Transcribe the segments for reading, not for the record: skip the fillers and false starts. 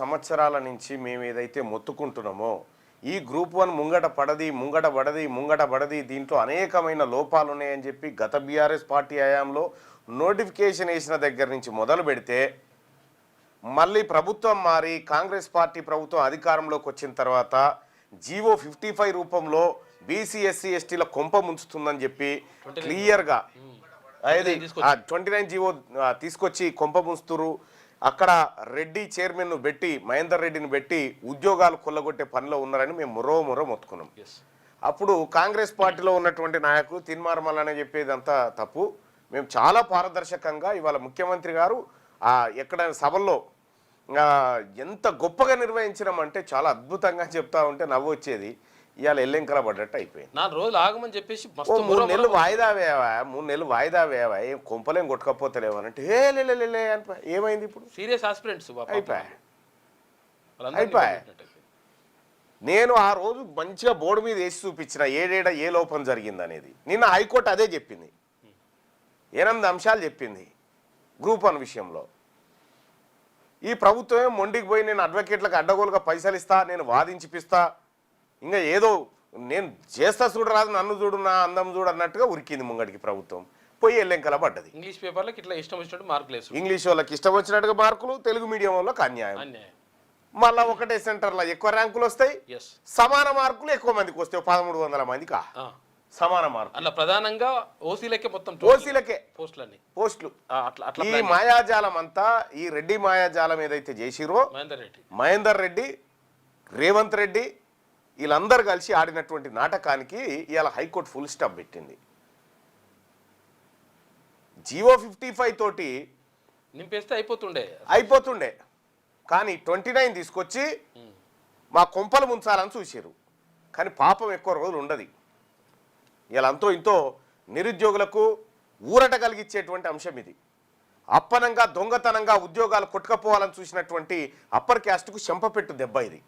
సంవత్సరాల నుంచి మేము ఏదైతే మొత్తుకుంటున్నామో ఈ గ్రూప్ 1 ముంగట పడది దీంట్లో అనేకమైన లోపాలు ఉన్నాయని చెప్పి గత బీఆర్ఎస్ పార్టీ హయాంలో నోటిఫికేషన్ వేసిన దగ్గర నుంచి మొదలు పెడితే మళ్ళీ ప్రభుత్వం మారి కాంగ్రెస్ పార్టీ ప్రభుత్వం అధికారంలోకి వచ్చిన తర్వాత జీవో 55 రూపంలో బీసీ ఎస్సీ ఎస్టీల కొంప ముంచుతుందని చెప్పి క్లియర్గా అది 29 జీవో తీసుకొచ్చి కొంప ముంచుతురు. అక్కడ రెడ్డి చైర్మన్ను పెట్టి మహేందర్ రెడ్డిని పెట్టి ఉద్యోగాలు కొల్లగొట్టే పనిలో ఉన్నారని మేము మొర్రో మొత్తుకున్నాం. అప్పుడు కాంగ్రెస్ పార్టీలో ఉన్నటువంటి నాయకులు తిన్మారమల్లనే చెప్పేదంతా తప్పు. మేము చాలా పారదర్శకంగా ఇవాళ ముఖ్యమంత్రి గారు ఎక్కడ సభల్లో ఎంత గొప్పగా నిర్వహించినామంటే చాలా అద్భుతంగా చెప్తా ఉంటే నవ్వు వచ్చేది. ఇవాళ ఎల్లెంకల పడ్డట్టు అయిపోయింది. 4 రోజులు ఆగమని చెప్పేసి 3 నెలలు వాయిదా వేవా ఏం కొంపలేం కొట్టుకపోతలేవనంటే లే ఏమైంది ఇప్పుడు? సీరియస్ ఆస్పిరెంట్స్ అయిపోయా. నేను ఆ రోజు మంచిగా బోర్డు మీద వేసి చూపించిన ఏడేడ ఏ లోపం జరిగింది అనేది. నిన్న హైకోర్టు అదే చెప్పింది. 8 అంశాలు చెప్పింది గ్రూప్ 1 విషయంలో. ఈ ప్రభుత్వమే మొండికి పోయి నేను అడ్వకేట్లకు అడ్డగోలుగా పైసలు ఇస్తా, నేను వాదించిపిస్తా, ఇంకా ఏదో నేను చేస్తా చూడరాదు నన్ను చూడు నా అందం చూడు అన్నట్టుగా ఉరికింది ముంగడికి ప్రభుత్వం. పోయి ఎల్లెంకల పడ్డది. ఇంగ్లీష్ పేపర్లకు ఇట్లా ఇష్టం వచ్చినట్టు మార్కులు వేసు, ఇంగ్లీష్ వాళ్ళకి ఇష్టం వచ్చినట్టుగా మార్కులు, తెలుగు మీడియం వాళ్ళకి అన్యాయం. మళ్ళీ ఒకటే సెంటర్లో ఎక్కువ ర్యాంకులు వస్తాయి, సమాన మార్కులు ఎక్కువ మందికి వస్తాయి. 1300 మందికి సమాన మార్కులు. అట్లా ప్రధానంగా ఓసీలకే మొత్తం ఓసీలకే పోస్టులు. ఈ మాయాజాలం అంతా ఈ రెడ్డి మాయాజాలం ఏదైతే చేసిరో మహేందర్ రెడ్డి రేవంత్ రెడ్డి వీళ్ళందరూ కలిసి ఆడినటువంటి నాటకానికి ఇవాళ హైకోర్టు ఫుల్ స్టాప్ పెట్టింది. జీవో 55 తోటి నింపేస్తే అయిపోతుండే కానీ 29 తీసుకొచ్చి మా కొంపలు ముంచాలని చూసారు. కానీ పాపం ఎక్కువ రోజులు ఉండదు. ఇలా అంతో ఇంతో నిరుద్యోగులకు ఊరట కలిగించేటువంటి అంశం ఇది. అప్పనంగా దొంగతనంగా ఉద్యోగాలు కొట్టుకపోవాలని చూసినటువంటి అప్పర్ క్యాస్ట్కు చెంపపెట్టు దెబ్బ ఇది.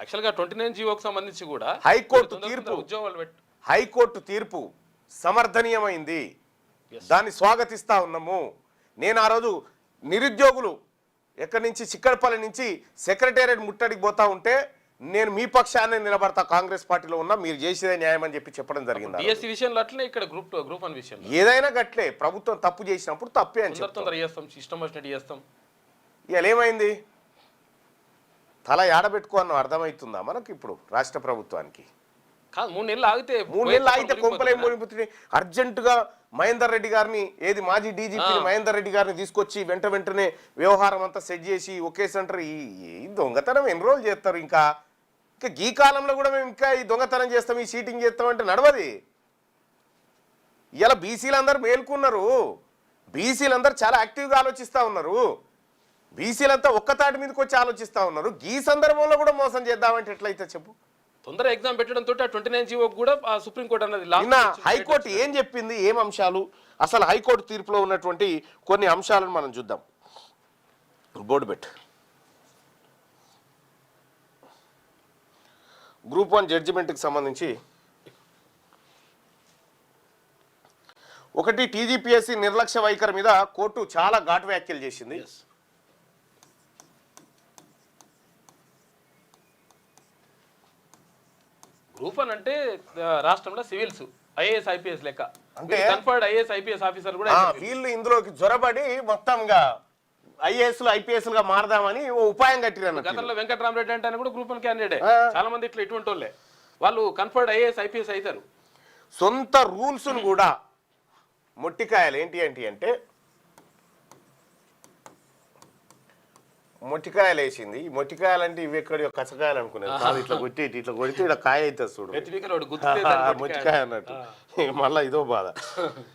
యాక్చువల్గా 29 జీవోకి సంబంధించి కూడా హైకోర్టు తీర్పు సమర్థనీయమైంది, దాన్ని స్వాగతిస్తా ఉన్నాము. నేను ఆ రోజు నిరుద్యోగులు ఎక్కడి నుంచి చిక్కడపల్లి నుంచి సెక్రటేరియట్ ముట్టడికి పోతా ఉంటే నేను మీ పక్షాన్ని నిలబడతా, కాంగ్రెస్ పార్టీలో ఉన్నా, మీరు చేసేదే న్యాయం అని చెప్పి చెప్పడం జరిగింది. ఏదైనా గట్లే ప్రభుత్వం తప్పు చేసినప్పుడు తప్పే అని చేస్తాం. ఇవాళ ఏమైంది? తల ఏడబెట్టుకోవడం అర్థమవుతుందా మనకి ఇప్పుడు రాష్ట్ర ప్రభుత్వానికి? 3 నెలలు ఆగితే కొంపలేం మునిగిపోతుంది. అర్జెంటుగా మహేందర్ రెడ్డి గారిని మాజీ డీజీపీ మహేందర్ రెడ్డి గారిని తీసుకొచ్చి వెంటనే వ్యవహారం అంతా సెట్ చేసి ఒకే సెంటర్. ఈ దొంగతనం ఎన్ని రోజులు చేస్తారు? ఇంకా ఈ కాలంలో కూడా మేము ఇంకా ఈ దొంగతనం చేస్తాం, ఈ చీటింగ్ చేస్తాం అంటే నడవది. ఇలా బీసీలందరూ మేల్కున్నారు, బీసీలందరూ చాలా యాక్టివ్గా ఆలోచిస్తూ ఉన్నారు, బీసీలంతా ఒక్కతాటి మీదకి వచ్చి ఆలోచిస్తూ ఉన్నారు. ఈ సందర్భంలో కూడా మోసం చేద్దామంటే ఎట్లయితే చెప్పు? తొందర ఎగ్జామ్ పెట్టడంతో 29 జీవో కూడా సుప్రీంకోర్టు అన్నది. హైకోర్టు ఏం చెప్పింది, ఏం అంశాలు, అసలు హైకోర్టు తీర్పులో ఉన్నటువంటి కొన్ని అంశాలను మనం చూద్దాం. బోర్డు బెట్ గ్రూప్ 1 జడ్జిమెంట్కి సంబంధించి ఒకటి టీజీపీఎస్సీ నిర్లక్ష్య వైఖరి మీద కోర్టు చాలా ఘాటు వ్యాఖ్యలు చేసింది. గ్రూప్ 1 అంటే రాష్ట్రంలో సివిల్స్ ఐఏఎస్ ఐపీఎస్ లెక్క, అంటే కన్ఫర్డ్ ఐఏఎస్ ఐపీఎస్ ఆఫీసర్ కూడా వీళ్ళు ఇందులోకి జొరబడి మొత్తంగా ఐఏఎస్లు ఐపీఎస్లుగా మారదామని ఓ ఉపాయం కట్టిరన్న. గతంలో వెంకటరామరెడ్డి అంటే కూడా గ్రూప్ 1 క్యాండిడేట్. చాలా మంది ఇట్లా ఇటువంటి వాళ్ళే వాళ్ళు కన్ఫర్డ్ ఐఏఎస్ ఐపీఎస్ అవుతారు. సొంత రూల్స్ కూడా మొట్టికాయలు ఏంటి అంటే మొట్టికాయలు వేసింది. ఈ మొట్టికాయలు అంటే ఇవి ఎక్కడ కచ్చకాయలు అనుకునేది. ఇట్లా కొట్టి ఇలా కాయ అవుతుంది చూడు, మొట్టికాయ అన్నట్టు. మళ్ళీ ఇదో బాధ.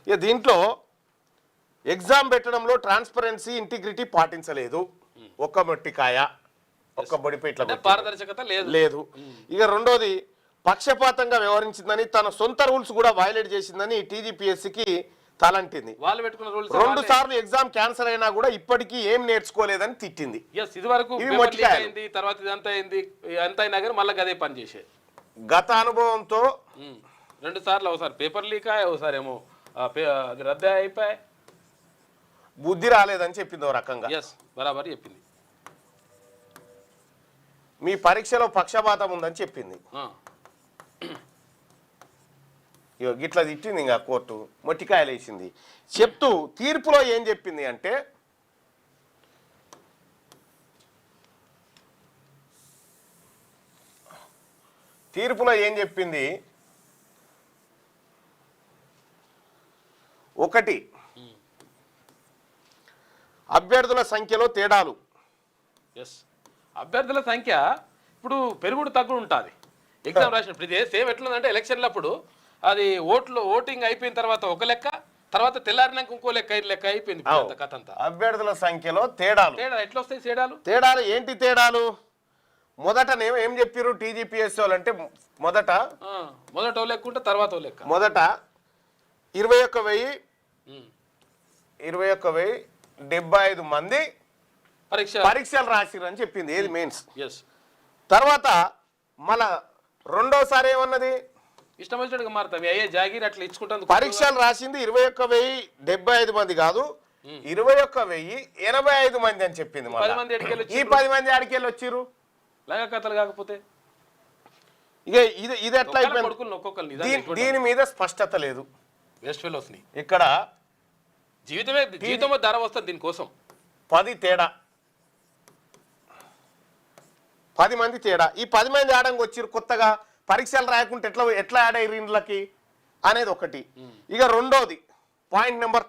ఇక దీంట్లో ఎగ్జామ్ పెట్టడంలో ట్రాన్స్పరెన్సీ ఇంటిగ్రిటీ పాటించలేదు. ఒక్క మొట్టికాయ ఒక్క బొడిపై ఇట్లా పారదర్శకత లేదు. ఇక రెండోది పక్షపాతంగా వ్యవహరించిందని, తన సొంత రూల్స్ కూడా వైలేట్ చేసిందని టీజీపీఎస్సీకి తలంటింది. 2 సార్లు ఎగ్జామ్ క్యాన్సల్ అయినా కూడా ఇప్పటికీ ఏం నేర్చుకోలేదని తిట్టింది. గత అనుభవంతో 2 సార్లు ఒకసారి పేపర్ లీక్ అయ్యాయి, ఒకసారి ఏమో రద్దు అయిపోయాయి, బుద్ధి రాలేదని చెప్పింది ఓ రకంగా. బరాబర్ చెప్పింది. మీ పరీక్షలో పక్షపాతం ఉందని చెప్పింది. ఇగో గిట్లా తిట్టింది ఇంకా కోర్టు, మొట్టికాయలు వేసింది. చెప్తూ తీర్పులో ఏం చెప్పింది అంటే, తీర్పులో ఏం చెప్పింది, ఒకటి అభ్యర్థుల సంఖ్యలో తేడాలు. ఎస్, అభ్యర్థుల సంఖ్య ఇప్పుడు పెరుగుడు తగ్గుడు ఉంటుంది ఎగ్జామ్ రాసినప్పుడు. ఇది సేమ్ ఎట్లుందంటే ఎలక్షన్లప్పుడు అది ఓటింగ్ అయిపోయిన తర్వాత ఒక లెక్క, తర్వాత తెల్లారినాక ఇంకో లెక్క అయిపోయింది కథ అంతా. అభ్యర్థుల సంఖ్యలో తేడాలు ఎట్లా వస్తాయి తేడాలు ఏంటి తేడాలు? మొదట ఏం చెప్పారు టీజీపీఎస్ వాళ్ళు అంటే, మొదట ఓ లెక్క ఉంటే తర్వాత ఓ లెక్క. మొదట 21,075 మంది పరీక్షలు రాసిరని చెప్పింది, ఏది మెయిన్స్. తర్వాత మళ్ళా రెండోసారి ఏమన్నది, ఇష్టం వచ్చినట్టుగా మారుతాం అయ్యే జాగీర్ అట్లా ఇచ్చుకుంటాను. పరీక్షలు రాసింది 21,075 మంది కాదు, 21,085 మంది అని చెప్పింది. ఈ 10 మంది ఆడికెళ్ళి వచ్చిర్రు లాగా కథలు కాకపోతే. ఇక ఇది ఎట్లా అయిపోయింది? దీని మీద స్పష్టత లేదు. వెస్ట్ ఫెలోస్ ని ఇక్కడ జీవితం ధర వస్తుంది దీనికోసం. 10 తేడా, 10 మంది తేడా. ఈ 10 మంది ఆడంగా వచ్చిర్రు కొత్తగా, పరీక్షలు రాయకుంటే ఎట్లా యాడ్ అయ్యారు ఇండ్లకి అనేది ఒకటి. ఇక రెండోది పాయింట్ నెంబర్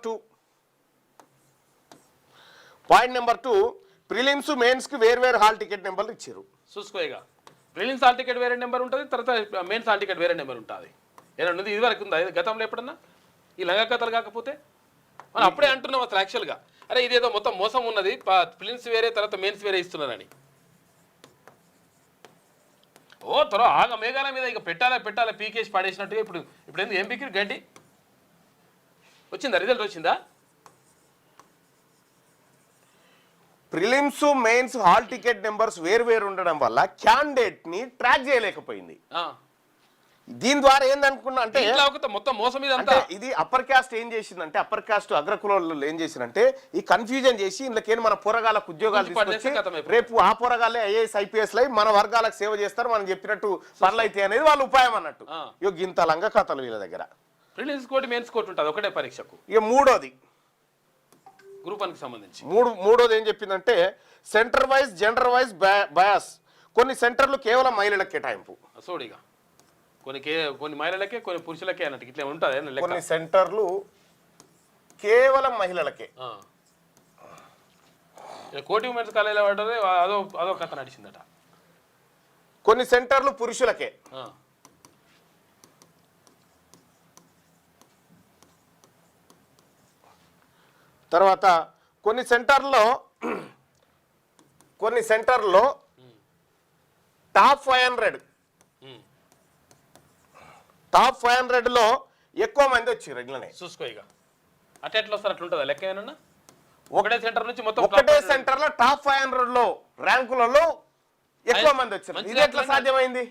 2 ప్రిలిమ్స్ మెయిన్స్ కి వేర్వేరు హాల్ టికెట్ నెంబర్లు ఇచ్చారు. చూసుకోగా ప్రిలిమ్స్ హాల్ టికెట్ వేరే నెంబర్ ఉంటుంది, తర్వాత మెయిన్స్ హాల్ టికెట్ వేరే నెంబర్ ఉంటుంది. ఏమన్నా ఇది వరకు ఉందా గతంలో ఎప్పుడన్నా ఈ లంగా కథలు కాకపోతే? మనం అప్పుడే అంటున్నాం అసలు యాక్చువల్గా, అరే ఇదేదో మొత్తం మోసం ఉన్నది, ప్రిలిమ్స్ వేరే తర్వాత మెయిన్స్ వేరే ఇస్తున్నారని. ఆగ మేఘాల మీద ఇక పెట్టాలా పీకేసి పడేసినట్టుగా. ఇప్పుడు ఎందుకు ఏం పీకి గడ్డి వచ్చిందా? రిజల్ట్ వచ్చిందా? Prelims mains hall ticket numbers వేరు ఉండడం వల్ల క్యాండిడేట్ ని ట్రాక్ చేయలేకపోయింది. దీని ద్వారా ఏందనుకున్నా అంటే మొత్తం మోసం ఇది అప్పర్ కాస్ట్ ఏం చేసిందంటే, అప్పర్ కాస్ట్ అగ్రకులంలో ఏం చేసిందంటే ఈ కన్ఫ్యూజన్ చేసి ఇందులోకేం మన పొరగాలకు ఉద్యోగాలు తీసుకొచ్చి రేపు ఆ పొరగాలే ఐఏఎస్ ఐపీఎస్ లై మన వర్గాలకు సేవ చేస్తారు, మనం చెప్పినట్టు పనులైతే అనేది వాళ్ళ ఉపాయం అన్నట్టు. ఇక ఇంత లంగ కథలు వీళ్ళ దగ్గర. ప్రిలిమ్స్ కోటి మెయిన్స్ కోటి ఉంటుంది ఒకటే పరీక్షకు. ఇక మూడోది గ్రూప్ 1 కి సంబంధించి మూడోది ఏం చెప్పిందంటే, centre wise gender wise bias. కొన్ని సెంటర్లు కేవలం మహిళలకు కేటాయింపు. సోడిగా కొన్ని మహిళలకే కొన్ని పురుషులకే అన్నట్టు ఇట్లా ఉంటుంది. కొన్ని సెంటర్లు కేవలం మహిళలకే. కోటి ఉమెన్స్ కాలేజీలో పడ్డది అదో కథ నడిచిందట. కొన్ని సెంటర్లు పురుషులకే. తర్వాత కొన్ని సెంటర్లో టాప్ 500లో ఎక్కువ మంది వచ్చారు. ఇట్లనే చూసుకో. ఇక అట్లా వస్తారు, అట్లా ఉంటుందా లెక్క? ఏమన్నా ఒకటే సెంటర్ నుంచి మొత్తం ఒకటే సెంటర్లో టాప్ 500లో ర్యాంకులలో ఎక్కువ మంది వచ్చారు. ఇది ఎట్లా సాధ్యమైంది?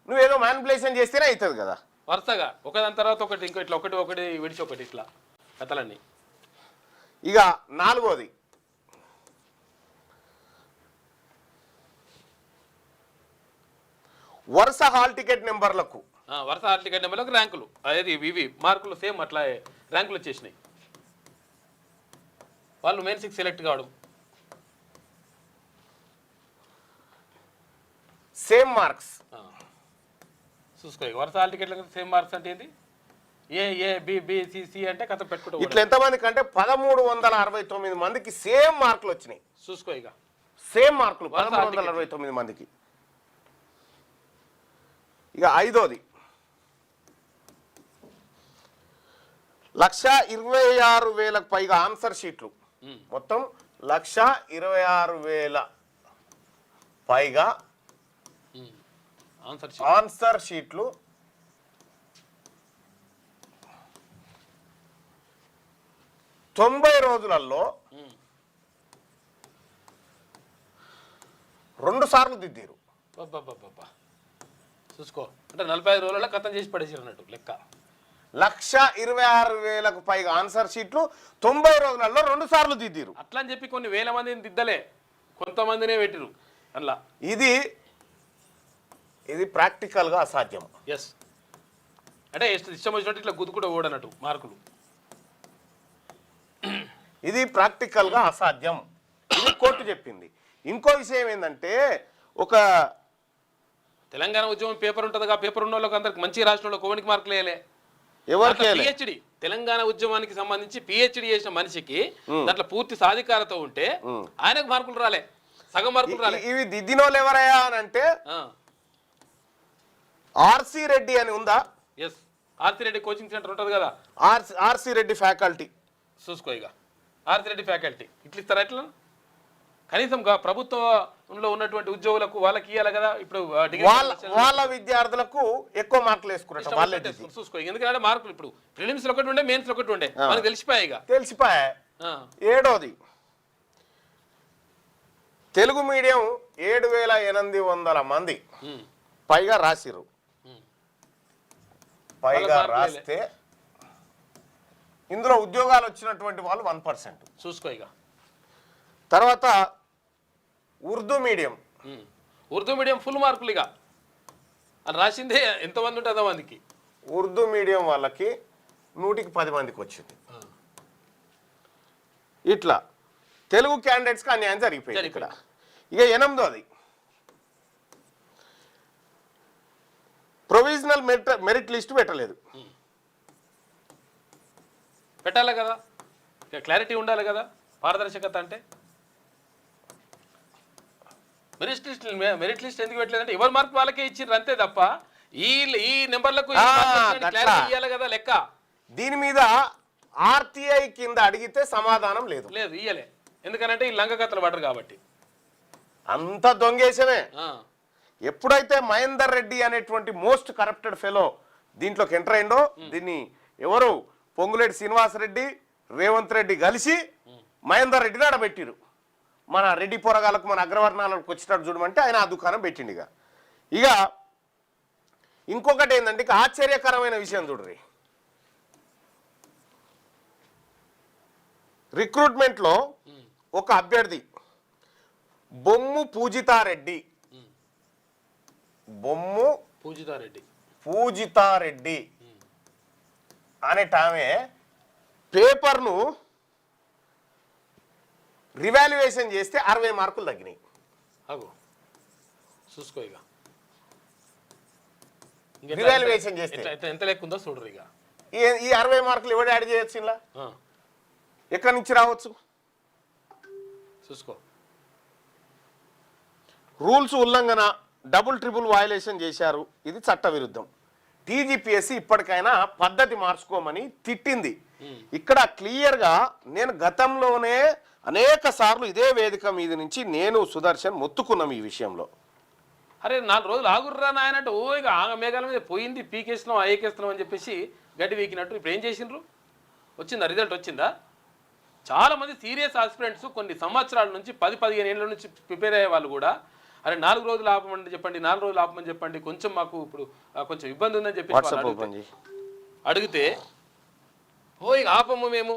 నువ్వేదో మ్యానిపులేషన్ చేస్తేనే అవుతుంది కదా. వరుసగా ఒకదాని తర్వాత ఒకటి, ఇంకో ఇట్లా ఒకటి విడిచి ఒకటి ఇట్లా కథలన్నీ. ఇక నాలుగోది వరుస హాల్ టికెట్ నెంబర్లకు ర్యాంకులు, అదేది ఇవి మార్కులు సేమ్ అట్లా ర్యాంకులు వచ్చేసినాయి. వాళ్ళు మెయిన్స్ కి సెలెక్ట్ కావడం, సేమ్ మార్క్స్. చూసుకో. వరుస హాల్ టికెట్ల సేమ్ మార్క్స్ అంటే ఏంటి? ఏబిబిసిసి అంటే కథ పెట్టుకుంటా. ఇట్లా ఎంతమందికి అంటే 1369 మందికి సేమ్ మార్కులు వచ్చినాయి. చూసుకో. ఇక సేమ్ మార్కులు 1369 మందికి. ఇక ఐదోది 126,000కు పైగా ఆన్సర్ షీట్లు. మొత్తం 126,000 పైగా ఆన్సర్ షీట్లు. తొంభై రోజులలో 2 సార్లు దిద్దారు. చూసుకో. అంటే 45 రోజులలో కథం చేసి పడేసారు అన్నట్టు లెక్క. 126,000కు పైగా ఆన్సర్ షీట్లు 90 రోజులలో 2 సార్లు దిద్దారు. అట్లా అని చెప్పి కొన్ని వేల మందిని దిద్దలే, కొంతమందినే పెట్టిరు అట్లా. ఇది ఇది ప్రాక్టికల్గా అసాధ్యం. ఎస్, అంటే ఇష్టం వచ్చినట్టు ఇట్లా గుద్దుకుంటూ ఓడనట్టు మార్కులు. ఇది ప్రాక్టికల్గా అసాధ్యం, ఇది కోర్టు చెప్పింది. ఇంకో విషయం ఏంటంటే, ఒక తెలంగాణ ఉద్యమం పేపర్ ఉంటుంది, ఆ పేపర్ ఉన్న వాళ్ళకి అందరికి మంచి రాసిన వాళ్ళకి కోవనికి మార్కులు వేయలే. ఎవరికి పిహెచ్డి తెలంగాణ ఉద్యమానికి సంబంధించి పిహెచ్డి చేసిన మనిషికి దాంట్లో పూర్తి సాధికారత ఉంటే ఆయనకు మార్కులు రాలే, సగం మార్కులు రాలే. ఇవి దిద్దినోళ్ళు ఎవరయ్యా అని అంటే ఆర్సి రెడ్డి అని ఉందా? Yes, RC Reddy coaching centre ఉంటుంది కదా, ఆర్సి రెడ్డి ఫ్యాకల్టీ చూసుకో. ఇక ఆర్సి రెడ్డి ఫ్యాకల్టీ ఇట్లా ఇస్తారా? ఎట్లా కనీసం ప్రభుత్వంలో ఉన్నటువంటి ఉద్యోగులకు వాళ్ళకి ఇవ్వాలి కదా. ఇప్పుడు వాళ్ళ విద్యార్థులకు ఎక్కువ మార్కులు వేసుకున్నట్టు చూసుకో. ఎందుకంటే మార్కులు ఇప్పుడు ప్రిలిమ్స్ ఒకటి ఉండే, మెయిన్స్ ఒకటి ఉండే, మనకు తెలిసిపోయాయి. తెలిసిపోయాయి. ఏడోది తెలుగు మీడియం 7,800 మంది పైగా రాసిరు. పైగా రాస్తే ఇందులో ఉద్యోగాలు వచ్చినటువంటి వాళ్ళు 1%. చూసుకో. ఇక తర్వాత ఉర్దూ మీడియం ఫుల్ మార్కులు. ఇక అని రాసిందే ఎంతమంది ఉంటుందో మందికి. ఉర్దూ మీడియం వాళ్ళకి 100కి 10 మందికి వచ్చింది. ఇట్లా తెలుగు క్యాండిడేట్స్కి అన్యాయం జరిగిపోయింది ఇక్కడ. ఇక 8ది ప్రొవిజనల్ మెరిట్ లిస్ట్ పెట్టలేదు. పెట్టాలి కదా, క్లారిటీ ఉండాలి కదా, పారదర్శకత. అంటే మెరిట్ లిస్ట్ ఎందుకు పెట్టలేదంటే ఎవరి మార్క్ వాళ్ళకే ఇచ్చిండ్రు అంతే తప్ప ఈ నెంబర్లకు ఇవ్వాలి కదా లెక్క. దీని మీద ఆర్టీఐ కింద అడిగితే సమాధానం లేదు. ఇయ్యలే. ఎందుకనంటే ఈ లంగకత్తలు పడరు కాబట్టి. అంత దొంగేసమే. ఎప్పుడైతే మహేందర్ రెడ్డి అనేటువంటి మోస్ట్ కరప్టెడ్ ఫెలో దీంట్లోకి ఎంటర్ అయిందో, దీన్ని ఎవరు పొంగులేటి శ్రీనివాసరెడ్డి, రేవంత్ రెడ్డి కలిసి మహేందర్ రెడ్డిని ఆడబెట్టిరు. మన రెడ్డి పొరగాలకు, మన అగ్రవర్ణాలకు వచ్చేటట్టు చూడమంటే ఆయన ఆ దుకాణం పెట్టిండు. ఇక ఇంకొకటి ఏంటంటే, ఇక ఆశ్చర్యకరమైన విషయం చూడ్రి. రిక్రూట్మెంట్లో ఒక అభ్యర్థి బొమ్ము పూజితారెడ్డి అనేటామె పేపర్ను రివాల్యుయేషన్ చేస్తే 60 మార్కులు తగ్గినాయి. చూసుకో. ఇక రివాల్యుయేషన్ చేస్తే ఎంత లెక్క ఉందో చూడరు. ఇక ఈ 60 మార్కులు ఎవరు యాడ్ చేయొచ్చు? ఇలా ఎక్కడి నుంచి రావచ్చు? చూసుకో. రూల్స్ ఉల్లంఘన, డబుల్ ట్రిపుల్ వయలేషన్ చేశారు, ఇది చట్ట విరుద్ధం. టీజీపీఎస్సీ ఇప్పటికైనా పద్ధతి మార్చుకోమని తిట్టింది. ఇక్కడ క్లియర్గా నేను గతంలోనే అనేక సార్లు ఇదే వేదిక మీద నుంచి నేను సుదర్శన్ మొత్తుకున్నాం ఈ విషయంలో. అరే 4 రోజులు ఆగుర్రా నాయనట్టు ఇక మేఘాల మీద పోయింది, పీకేస్తున్నాం అయ్యేకేస్తున్నాం అని చెప్పేసి గడ్డి వీకినట్టు. ఇప్పుడు ఏం చేసిండ్రు? వచ్చిందా? రిజల్ట్ వచ్చిందా? చాలామంది సీరియస్ ఆస్పిరెంట్స్ కొన్ని సంవత్సరాల నుంచి 10-15 ఏళ్ళ నుంచి ప్రిపేర్ అయ్యే వాళ్ళు కూడా అరే 4 రోజులు ఆపమని చెప్పండి, 4 రోజులు ఆపమని చెప్పండి, కొంచెం మాకు ఇప్పుడు కొంచెం ఇబ్బంది ఉందని చెప్పి అడిగితే ఇక ఆపము మేము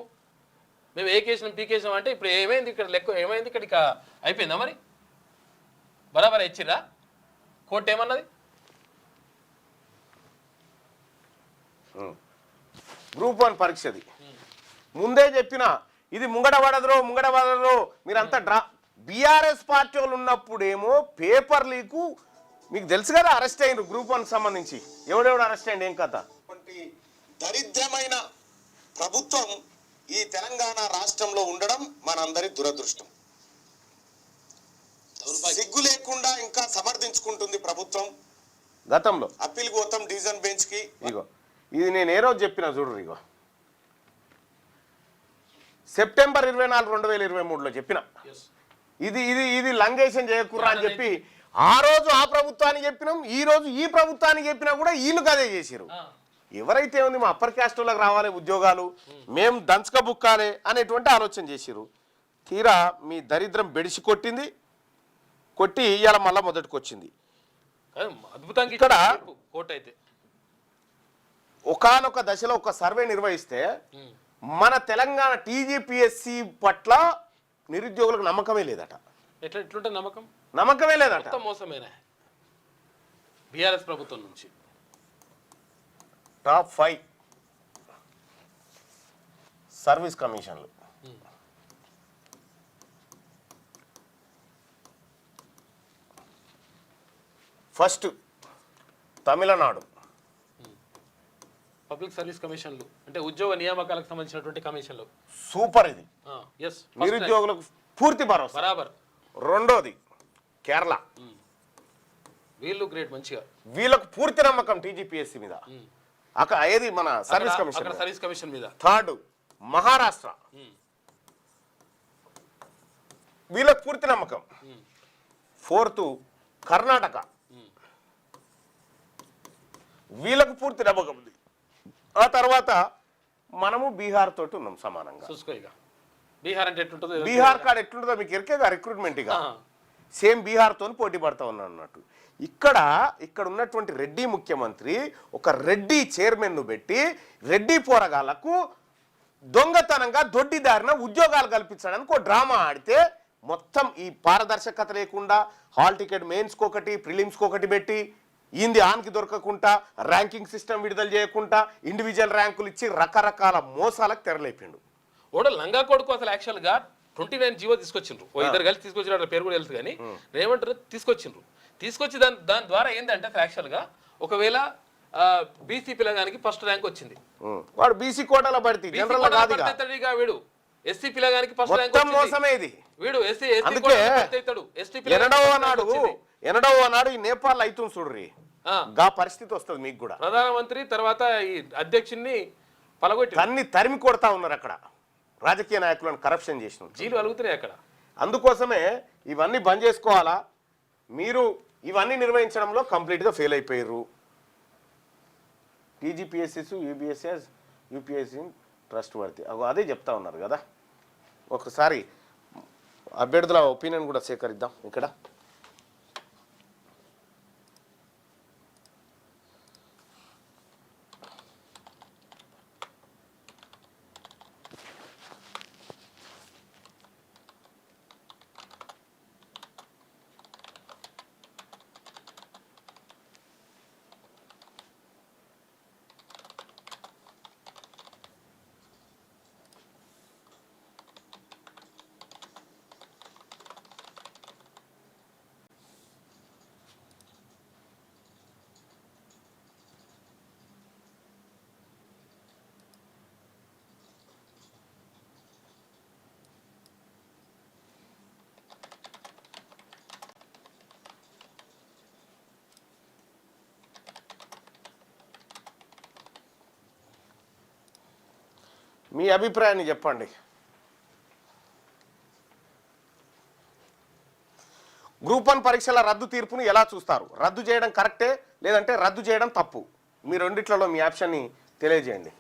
ఏకేసినాం పీకేసినాం అంటే ఇప్పుడు ఏమైంది ఇక్కడ లెక్క? ఏమైంది ఇక్కడ? ఇక అయిపోయిందా? మరి బరాబర్ ఇచ్చిర్రా? కోర్టు ఏమన్నది? గ్రూప్ 1 పరీక్షది ముందే చెప్పిన, ఇది ముంగడబడదు మీరంతా బీఆర్ఎస్ పార్టీ వాళ్ళు ఉన్నప్పుడేమో పేపర్ లీకు మీకు తెలుసు కదా, అరెస్ట్ అయ్యారు గ్రూప్ 1 సంబంధించి. ఎవడెవడు అరెస్ట్ అయ్యింది, ఏం కథ? దరిద్రమైన ప్రభుత్వం ఈ తెలంగాణ రాష్ట్రంలో ఉండడం మనందరి దురదృష్టం. సిగ్గు లేకుండా ఇంకా సమర్థించుకుంటుంది ప్రభుత్వం. గతంలో అప్పీల్ పోతాం డివిజన్ బెంచ్ కి. ఇగో ఇది నేను ఏ రోజు చెప్పిన చూడరు. ఇగో సెప్టెంబర్ 24, 2023లో చెప్పిన, ఇది లంగేషన్ చేయకుర్రా అని చెప్పి ఆ రోజు ఆ ప్రభుత్వానికి చెప్పినాం. ఈ రోజు ఈ ప్రభుత్వానికి చెప్పినా కూడా వీళ్ళు కదే చేసారు. ఎవరైతే ఉంది మా అప్పర్ క్యాస్ట్ వాళ్ళకి రావాలి ఉద్యోగాలు, మేము దంచక బుక్కాలే అనేటువంటి ఆలోచన చేసిరు. తీరా మీ దరిద్రం బెడిసి కొట్టి ఇవాళ మళ్ళా మొదటికి వచ్చింది. అద్భుతంగా ఇక్కడ కోర్టు అయితే ఒకానొక దశలో ఒక సర్వే నిర్వహిస్తే మన తెలంగాణ టీజీపీఎస్సీ పట్ల నిరుద్యోగులకు నమ్మకమే లేదట. ఎట్లుంటే నమ్మకమే లేదట. మోసమేనా? బీఆర్ఎస్ ప్రభుత్వం నుంచి టాప్ 5 సర్వీస్ కమిషన్లు. ఫస్ట్ తమిళనాడు. పబ్లిక్ సర్వీస్ కమిషన్లు అంటే ఉద్యోగ నియామకాలకు సంబంధించినటువంటి కమిషన్లు. సూపర్ ఇది. ఎస్, నిరుద్యోగులకు పూర్తి భరోసా. బరాబర్. రెండోది కేరళ. వీళ్ళు గ్రేట్, మంచిగా వీళ్ళకు పూర్తి నమ్మకం టీజీపీఎస్సీ మీద. ఏది మన సర్వీస్ కమిషన్. సర్వీస్ కమిషన్ మీద. థర్డ్ మహారాష్ట్ర, వీళ్ళకు పూర్తి నమ్మకం. ఫోర్త్ కర్ణాటక, వీళ్ళకు పూర్తి నమ్మకం ఉంది. ఆ తర్వాత మనము బీహార్ తోటి ఉన్నాం సమానంగా. చూసుకో ఇక బీహార్ అంటే ఎట్లుంటుందో. బీహార్ కాడ ఎట్లుంటుందో మీకు ఎరికేగా, రిక్రూట్మెంట్ ఇక సేమ్ బీహార్తో పోటీ పడతా ఉన్నాను అన్నట్టు. ఇక్కడ ఉన్నటువంటి రెడ్డి ముఖ్యమంత్రి ఒక రెడ్డి చైర్మన్ను పెట్టి రెడ్డి పోరగాళ్లకు దొంగతనంగా దొడ్డిదారిన ఉద్యోగాలు కల్పించడానికి ఒక డ్రామా ఆడితే మొత్తం ఈ పారదర్శకత లేకుండా హాల్ టికెట్ మెయిన్స్కి ఒకటి ప్రిలిమ్స్కి ఒకటి పెట్టి ఇంది ఆన్కి దొరకకుండా ర్యాంకింగ్ సిస్టమ్ విడుదల చేయకుండా ఇండివిజువల్ ర్యాంకులు ఇచ్చి రకరకాల మోసాలకు తెరలేపిండు. ఓడ లంగా కొడుకు అసలు యాక్చువల్గా 29 జీవో తీసుకొచ్చిండ్రు. ఇద్దరు కలిసి తీసుకొచ్చిన పేరు కూడా తెలుసు కానీ ఏమంటారు తీసుకొచ్చిండ్రు. తీసుకొచ్చి దాని ద్వారా ఏంటంటే అసలు యాక్చువల్గా ఒకవేళ బీసీ పిల్లగానికి ఫస్ట్ ర్యాంక్ వచ్చింది, వాడు బీసీ కోటాలో పడితే వీడు ఎస్సీ పిల్లగానికి ఫస్ట్ ర్యాంక్ మోసమే ఇది. వీడు ఎస్సీ ఎనడవ నాడు ఈ నేపాల్ అవుతుంది చూడ్రి, గా పరిస్థితి వస్తుంది మీకు కూడా. ప్రధానమంత్రి తర్వాత ఈ అధ్యక్షుడిని పలగొట్టి అన్ని తరిమి కొడతా ఉన్నారు అక్కడ రాజకీయ నాయకులను, కరప్షన్ చేసిన జీలు అలుగుతున్నాయి అక్కడ. అందుకోసమే ఇవన్నీ బంద్ చేసుకోవాలా. మీరు ఇవన్నీ నిర్వహించడంలో కంప్లీట్గా ఫెయిల్ అయిపోయారు. టీజీపీఎస్సీస్, యూబీఎస్ఎస్, యూపీఎస్సీ ట్రస్ట్ వర్తి అదే చెప్తా ఉన్నారు కదా. ఒకసారి అభ్యర్థుల ఒపీనియన్ కూడా సేకరిద్దాం ఇక్కడ. మీ అభిప్రాయాన్ని చెప్పండి. గ్రూప్ 1 పరీక్షల రద్దు తీర్పును ఎలా చూస్తారు? రద్దు చేయడం కరెక్టే లేదంటే రద్దు చేయడం తప్పు? మీ రెండిట్లలో మీ ఆప్షన్ని తెలియజేయండి.